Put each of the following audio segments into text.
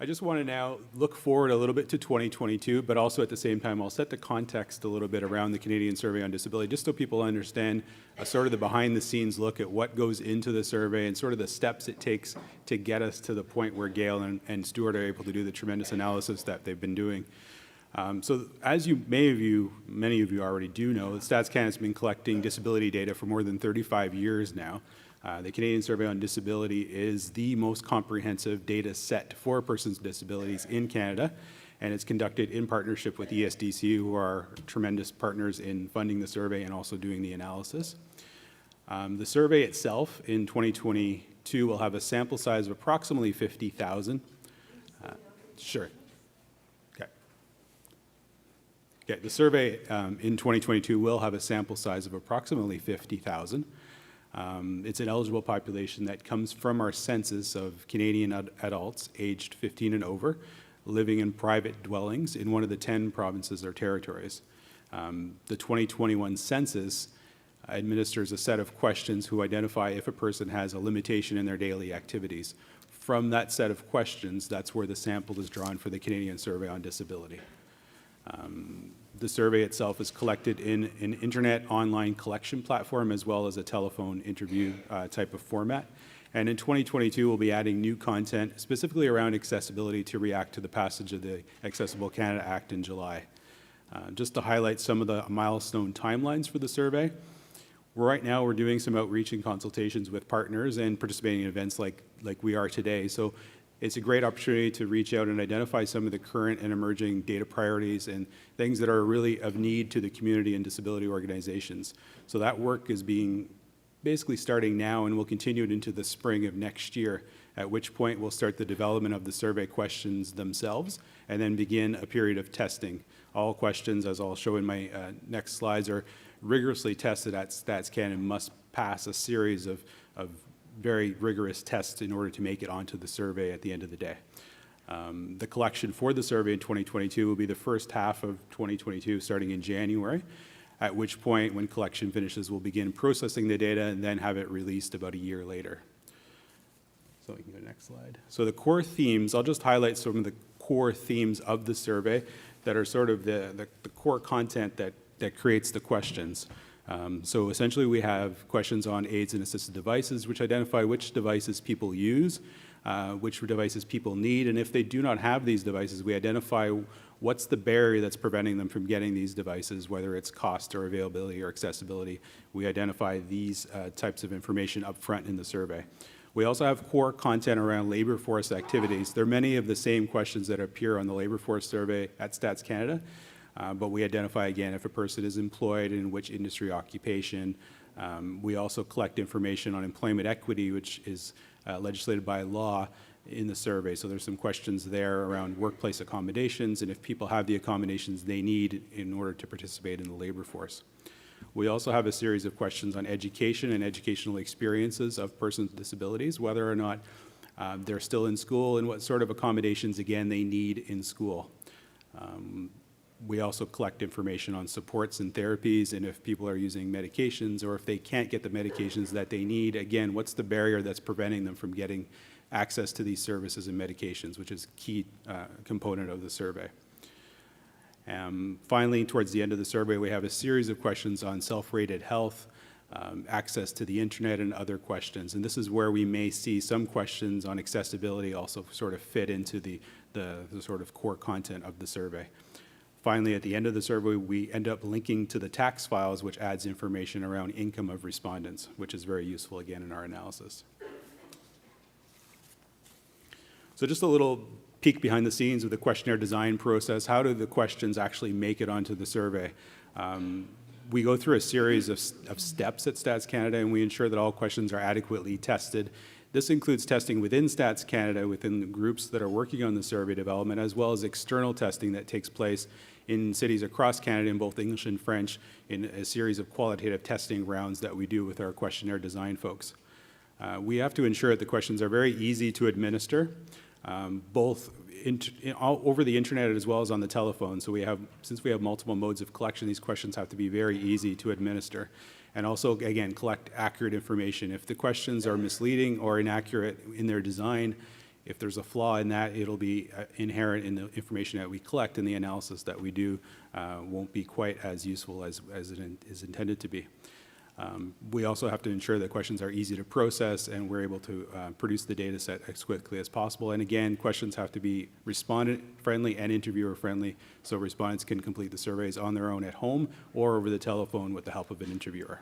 I just want to now look forward a little bit to 2022, but also at the same time, I'll set the context a little bit around the Canadian Survey on Disability, just so people understand sort of the behind-the-scenes look at what goes into the survey and sort of the steps it takes to get us to the point where Gail and Stuart are able to do the tremendous analysis that they've been doing. So as many of you already do know, Stats Canada has been collecting disability data for more than 35 years now. The Canadian Survey on Disability is the most comprehensive data set for persons with disabilities in Canada, and it's conducted in partnership with ESDC, who are tremendous partners in funding the survey and also doing the analysis. The survey itself in 2022 will have a sample size of approximately 50,000. Sure. Okay, the survey in 2022 will have a sample size of approximately 50,000. It's an eligible population that comes from our census of Canadian adults aged 15 and over, living in private dwellings in one of the 10 provinces or territories. The 2021 census administers a set of questions to identify if a person has a limitation in their daily activities. From that set of questions, that's where the sample is drawn for the Canadian Survey on Disability. The survey itself is collected in an internet online collection platform as well as a telephone interview type of format. And in 2022, we'll be adding new content specifically around accessibility to react to the passage of the Accessible Canada Act in July. Just to highlight some of the milestone timelines for the survey, right now we're doing some outreach and consultations with partners and participating in events like we are today. So it's a great opportunity to reach out and identify some of the current and emerging data priorities and things that are really of need to the community and disability organizations. So that work is being basically starting now and will continue into the spring of next year, at which point we'll start the development of the survey questions themselves and then begin a period of testing. All questions, as I'll show in my next slides, are rigorously tested at Stats Canada and must pass a series of very rigorous tests in order to make it onto the survey at the end of the day. The collection for the survey in 2022 will be the first half of 2022, starting in January, at which point, when collection finishes, we'll begin processing the data and then have it released about a year later. So we can go to the next slide. So the core themes, I'll just highlight some of the core themes of the survey that are sort of the core content that creates the questions. So essentially we have questions on aids and assisted devices, which identify which devices people use, which devices people need, and if they do not have these devices, we identify what's the barrier that's preventing them from getting these devices, whether it's cost or availability or accessibility. We identify these types of information up front in the survey. We also have core content around labor force activities. There are many of the same questions that appear on the labor force survey at Stats Canada. But we identify, again, if a person is employed, in which industry occupation. We also collect information on employment equity, which is legislated by law in the survey. So there's some questions there around workplace accommodations and if people have the accommodations they need in order to participate in the labor force. We also have a series of questions on education and educational experiences of persons with disabilities, whether or not they're still in school and what sort of accommodations, again, they need in school. We also collect information on supports and therapies and if people are using medications or if they can't get the medications that they need. Again, what's the barrier that's preventing them from getting access to these services and medications, which is a key component of the survey. Finally, towards the end of the survey, we have a series of questions on self-rated health, access to the internet, and other questions. And this is where we may see some questions on accessibility also sort of fit into the sort of core content of the survey. Finally, at the end of the survey, we end up linking to the tax files, which adds information around income of respondents, which is very useful, again, in our analysis. So just a little peek behind the scenes of the questionnaire design process. How do the questions actually make it onto the survey? We go through a series of steps at Stats Canada, and we ensure that all questions are adequately tested. This includes testing within Stats Canada, within the groups that are working on the survey development, as well as external testing that takes place in cities across Canada in both English and French in a series of qualitative testing rounds that we do with our questionnaire design folks. We have to ensure that the questions are very easy to administer, both over the internet as well as on the telephone. So since we have multiple modes of collection, these questions have to be very easy to administer. And also, again, collect accurate information. If the questions are misleading or inaccurate in their design, If there's a flaw in that, it'll be inherent in the information that we collect, and the analysis that we do won't be quite as useful as it is intended to be. We also have to ensure that questions are easy to process and we're able to produce the data set as quickly as possible. And again, questions have to be respondent-friendly and interviewer-friendly, so respondents can complete the surveys on their own at home or over the telephone with the help of an interviewer.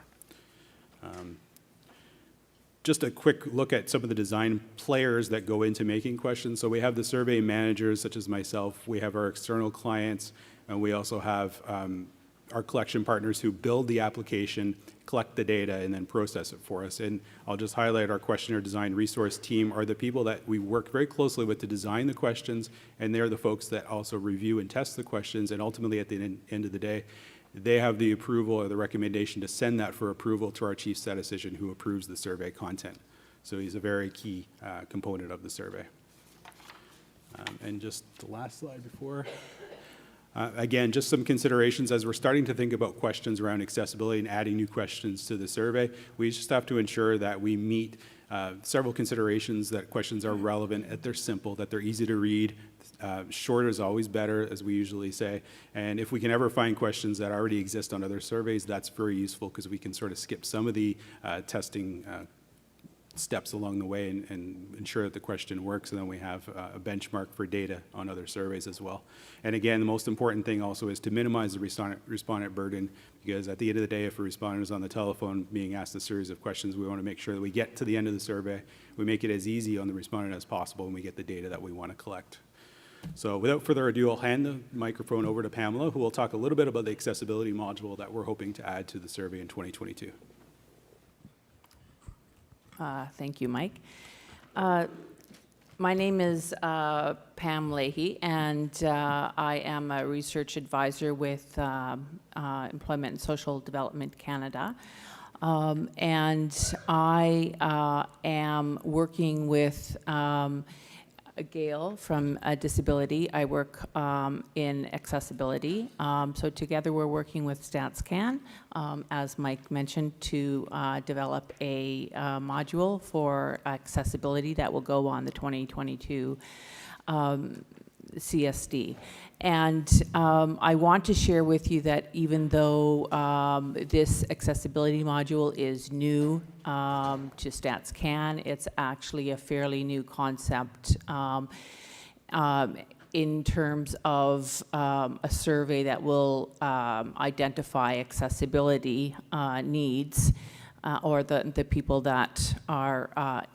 Just a quick look at some of the design players that go into making questions. So we have the survey managers, such as myself. We have our external clients, and we also have our collection partners who build the application, collect the data, and then process it for us. And I'll just highlight our questionnaire design resource team are the people that we work very closely with to design the questions, and they're the folks that also review and test the questions, and ultimately at the end of the day, they have the approval or the recommendation to send that for approval to our chief statistician, who approves the survey content. So he's a very key component of the survey. And just the last slide before. Again, just some considerations as we're starting to think about questions around accessibility and adding new questions to the survey. We just have to ensure that we meet several considerations, that questions are relevant, that they're simple, that they're easy to read. Short is always better, as we usually say. And if we can ever find questions that already exist on other surveys, that's very useful because we can sort of skip some of the testing steps along the way and ensure that the question works, and then we have a benchmark for data on other surveys as well. And again, the most important thing also is to minimize the respondent burden, because at the end of the day, if a respondent is on the telephone being asked a series of questions, we want to make sure that we get to the end of the survey, we make it as easy on the respondent as possible, and we get the data that we want to collect. So without further ado, I'll hand the microphone over to Pamela, who will talk a little bit about the accessibility module that we're hoping to add to the survey in 2022. Thank you, Mike. My name is Pam Lahey, and I am a research advisor with Employment and Social Development Canada. And I am working with Gail from Disability. I work in accessibility. So together we're working with StatsCan, as Mike mentioned, to develop a module for accessibility that will go on the 2022 CSD. And I want to share with you that even though this accessibility module is new to StatsCan, it's actually a fairly new concept in terms of a survey that will identify accessibility needs or the people that are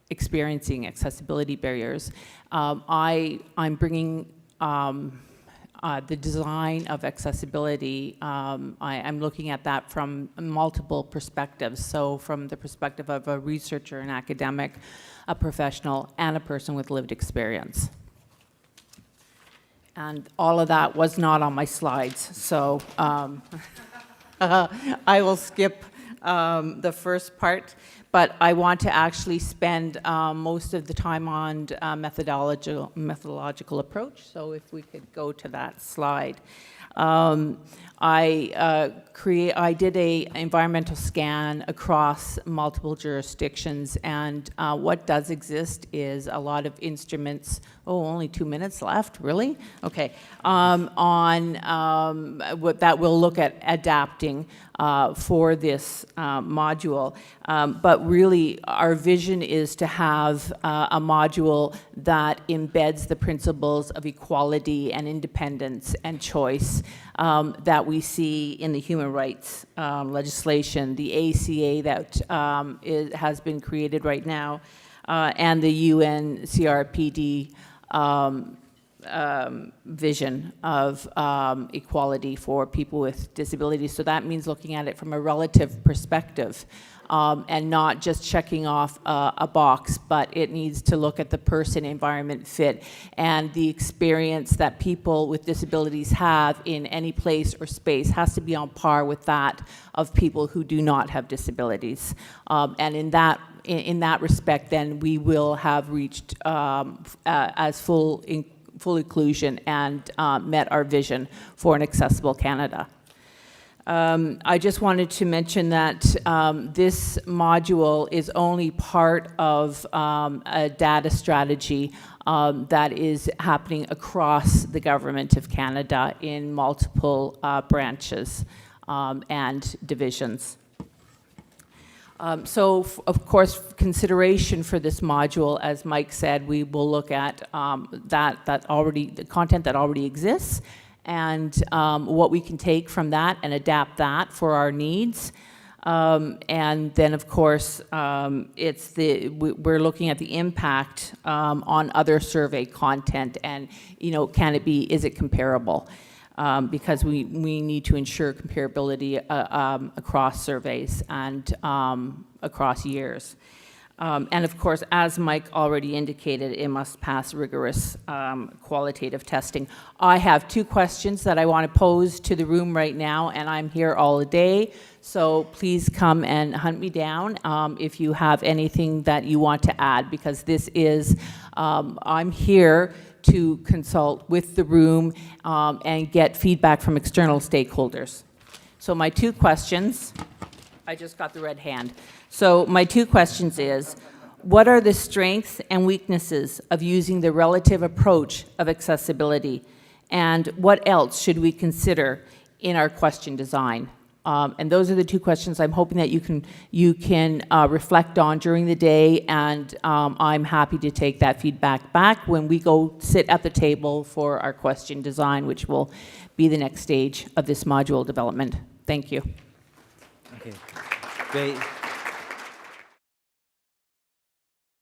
experiencing accessibility barriers. I'm bringing the design of accessibility. I'm looking at that from multiple perspectives. So from the perspective of a researcher, an academic, a professional, and a person with lived experience. And all of that was not on my slides, so I will skip the first part. But I want to actually spend most of the time on methodological approach. So if we could go to that slide. I did an environmental scan across multiple jurisdictions, and what does exist is a lot of instruments. Oh, only 2 minutes left, really? Okay. That will look at adapting for this module. But really, our vision is to have a module that embeds the principles of equality and independence and choice that we see in the human rights legislation, the ACA that has been created right now, and the UN CRPD vision of equality for people with disabilities. So that means looking at it from a relative perspective and not just checking off a box, but it needs to look at the person, environment, fit, and the experience that people with disabilities have in any place or space has to be on par with that of people who do not have disabilities. And in that respect, then we will have reached as full inclusion and met our vision for an accessible Canada. I just wanted to mention that this module is only part of a data strategy that is happening across the Government of Canada in multiple branches and divisions. Of course, consideration for this module, as Mike said, we will look at the content that already exists, and what we can take from that and adapt that for our needs. And then, of course, we're looking at the impact on other survey content, and is it comparable? Because we need to ensure comparability across surveys and across years. And of course, as Mike already indicated, it must pass rigorous qualitative testing. I have 2 questions that I want to pose to the room right now, and I'm here all day, so please come and hunt me down if you have anything that you want to add, because this is, I'm here to consult with the room and get feedback from external stakeholders. So my 2 questions, I just got the red hand. So my 2 questions is, what are the strengths and weaknesses of using the relative approach of accessibility? And what else should we consider in our question design? And those are the 2 questions I'm hoping that you can reflect on during the day, and I'm happy to take that feedback back when we go sit at the table for our question design, which will be the next stage of this module development. Thank you. Okay, great.